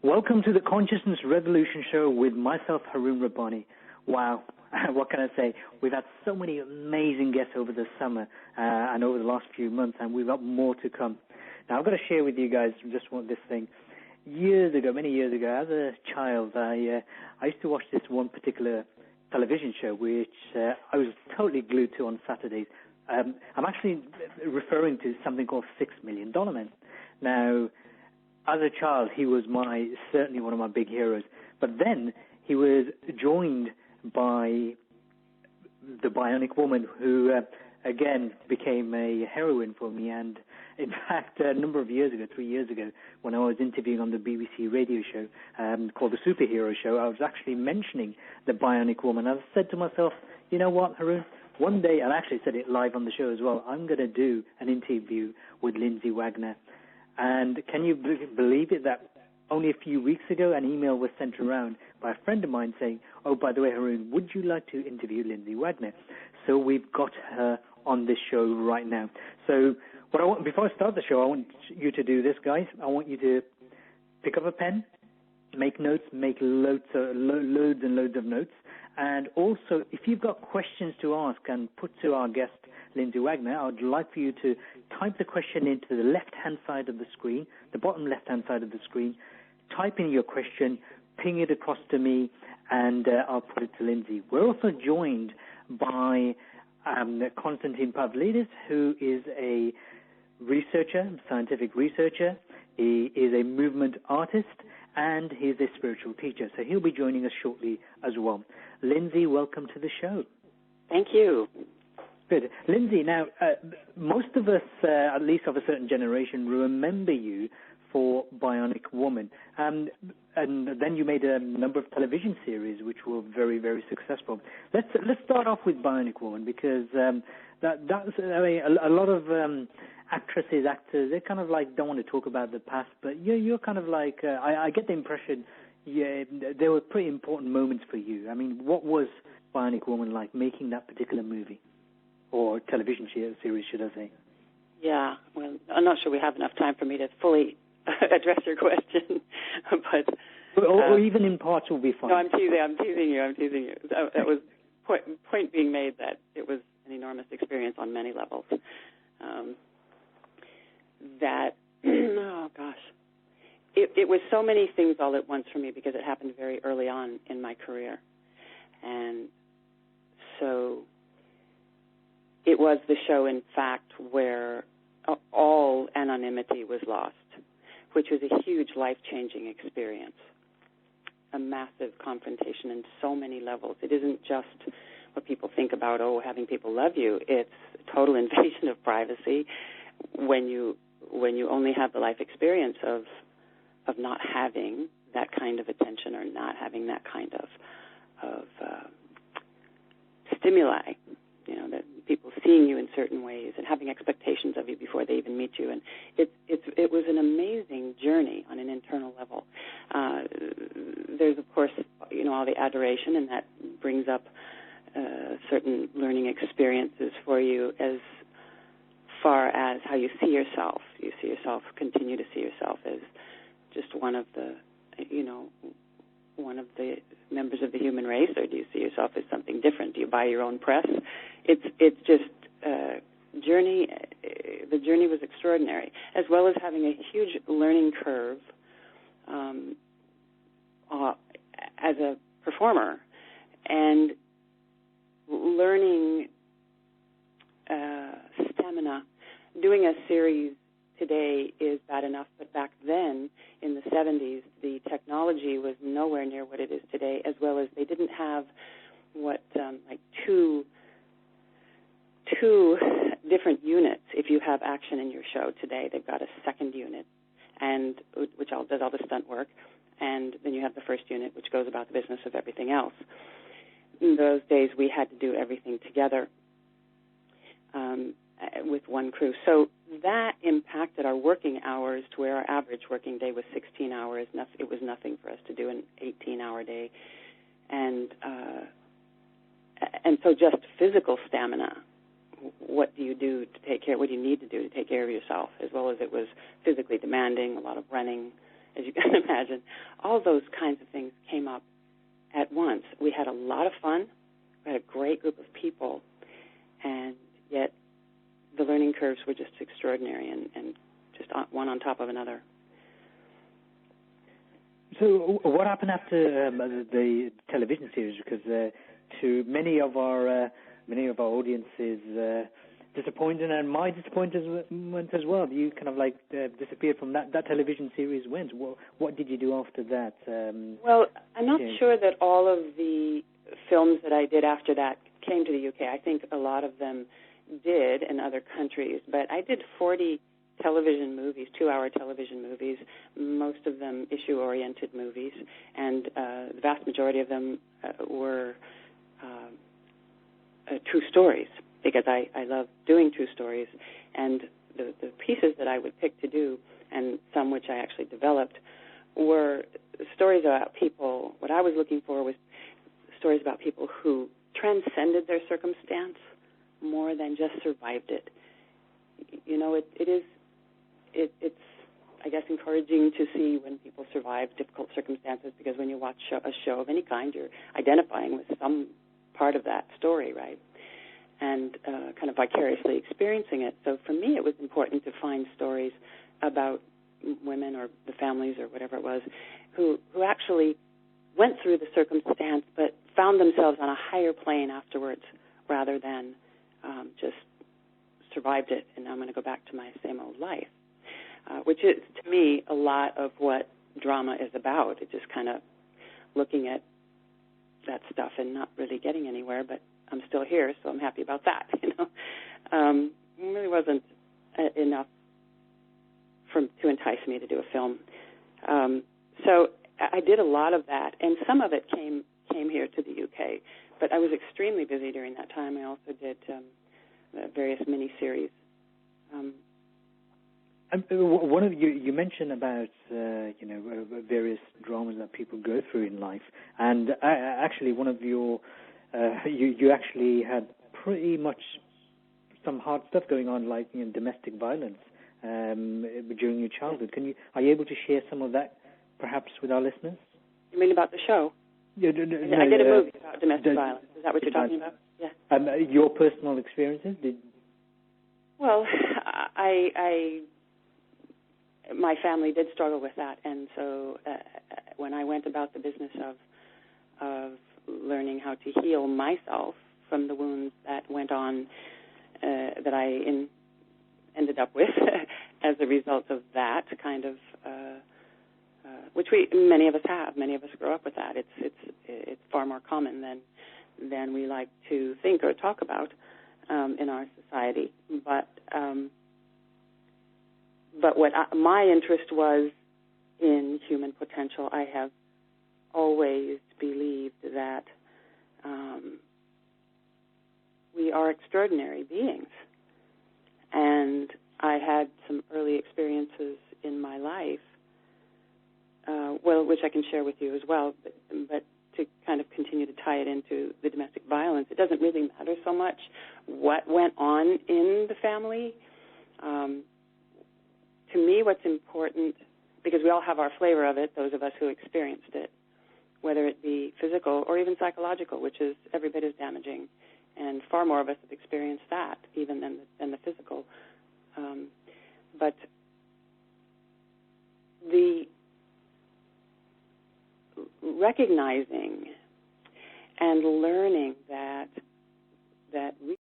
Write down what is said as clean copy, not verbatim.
Welcome to the Consciousness Revolution Show with myself, Harun Rabbani. Wow, what can I say? We've had so many amazing guests over the summer and over the last few months, and we've got more to come. Now, I've got to share with you guys just this thing. Years ago, many years ago, as a child, I used to watch this one particular television show which I was totally glued to on Saturdays. I'm actually referring to something called $6 Million Man. Now, as a child, he was certainly one of my big heroes. But then he was joined by the Bionic Woman, who again became a heroine for me. And in fact, a number of years ago, 3 years ago, when I was interviewing on the BBC radio show called The Superhero Show, I was actually mentioning the Bionic Woman. I said to myself, you know what, Harun? One day, and I actually said it live on the show as well, I'm going to do an interview with Lindsay Wagner. And can you believe it that only a few weeks ago an email was sent around by a friend of mine saying, oh, by the way, Harun, would you like to interview Lindsay Wagner? So we've got her on this show right now. So before I start the show, I want you to do this, guys. I want you to pick up a pen, make notes, make loads and loads of notes. And also, if you've got questions to ask and put to our guest, Lindsay Wagner, I would like for you to type the question into the left-hand side of the screen, the bottom left-hand side of the screen, type in your question, ping it across to me, and I'll put it to Lindsay. We're also joined by Konstantin Pavlidis, who is a researcher, scientific researcher. He is a movement artist, and he's a spiritual teacher. So he'll be joining us shortly as well. Lindsay, welcome to the show. Thank you. Good. Lindsay, now, most of us, at least of a certain generation, remember you for Bionic Woman. And then you made a number of television series which were very, very successful. Let's start off with Bionic Woman, because that's a lot of actresses, actors, they kind of like don't want to talk about the past, but you're kind of like, I get the impression there were pretty important moments for you. I mean, what was Bionic Woman like, making that particular movie? Or television series, should I say? Yeah, well, I'm not sure we have enough time for me to fully address your question, but... Or even in parts will be fine. No, I'm teasing you. That was point being made that it was an enormous experience on many levels. Oh gosh. It was so many things all at once for me because it happened very early on in my career. And so... it was the show, in fact, where all anonymity was lost, which was a huge life-changing experience, a massive confrontation in so many levels. It isn't just what people think about, having people love you. It's a total invasion of privacy when you only have the life experience of not having that kind of attention or not having that kind of stimuli. You know, that people seeing you in certain ways and having expectations of you before they even meet you. And it was an amazing journey on an internal level. There's, of course, all the adoration, and that brings up certain learning experiences for you as far as how you see yourself. You see yourself, continue to see yourself as just one of the members of the human race, or do you see yourself as something different? Do you buy your own press? It's just journey. The journey was extraordinary, as well as having a huge learning curve as a performer and learning stamina. Doing a series today is bad enough, but back then, in the 70s, the technology was nowhere near what it is today, as well as they didn't have two different units. If you have action in your show today, they've got a second unit, which does all the stunt work, and then you have the first unit, which goes about the business of everything else. In those days, we had to do everything together with one crew. So that impacted our working hours to where our average working day was 16 hours. It was nothing for us to do an 18-hour day. And so just physical stamina, what do you do to take care, what do you need to do to take care of yourself, as well as it was physically demanding, a lot of running, as you can imagine. All those kinds of things came up at once. We had a lot of fun. We had a great group of people, and yet the learning curves were just extraordinary and just one on top of another. So what happened after the television series? Because to many of our audiences disappointed, and my disappointment as well. You kind of like disappeared from that television series. What did you do after that? Well, I'm not sure that all of the films that I did after that came to the UK. I think a lot of them did in other countries, but I did 40 television movies, 2-hour television movies, most of them issue-oriented movies, and the vast majority of them were true stories, because I love doing true stories, and the pieces that I would pick to do, and some which I actually developed, were stories about people. What I was looking for was stories about people who transcended their circumstance more than just survived it. You know, it's I guess, encouraging to see when people survive difficult circumstances, because when you watch a show of any kind, you're identifying with some part of that story, right? And kind of vicariously experiencing it. So for me, it was important to find stories about women or the families or whatever it was who actually went through the circumstance but found themselves on a higher plane afterwards rather than just survived it and I'm going to go back to my same old life, which is, to me, a lot of what drama is about. It's just kind of looking at that stuff and not really getting anywhere, but I'm still here, so I'm happy about that, you know. It really wasn't enough to entice me to do a film. So I did a lot of that, and some of it came here to the UK, but I was extremely busy during that time. I also did various mini-series. One of you mentioned about various dramas that people go through in life, and actually one of your you actually had pretty much some hard stuff going on, like domestic violence during your childhood. Are you able to share some of that, perhaps, with our listeners? You mean about the show? Yeah, I did a movie about domestic violence. Is that what you're talking about? Yeah. Your personal experiences? Well, my family did struggle with that, and so when I went about the business of learning how to heal myself from the wounds that went on, that I ended up with as a result of that kind of, which many of us have. Many of us grow up with that. It's far more common than we like to think or talk about in our society. But what my interest was in human potential, I have always believed that we are extraordinary beings. And I had some early experiences in my life, which I can share with you as well, but to kind of continue to tie it into the domestic violence, it doesn't really matter so much what went on in the family. To me, what's important, because we all have our flavor of it, those of us who experienced it, whether it be physical or even psychological, which is every bit as damaging, and far more of us have experienced that even than the physical. But the recognizing and learning that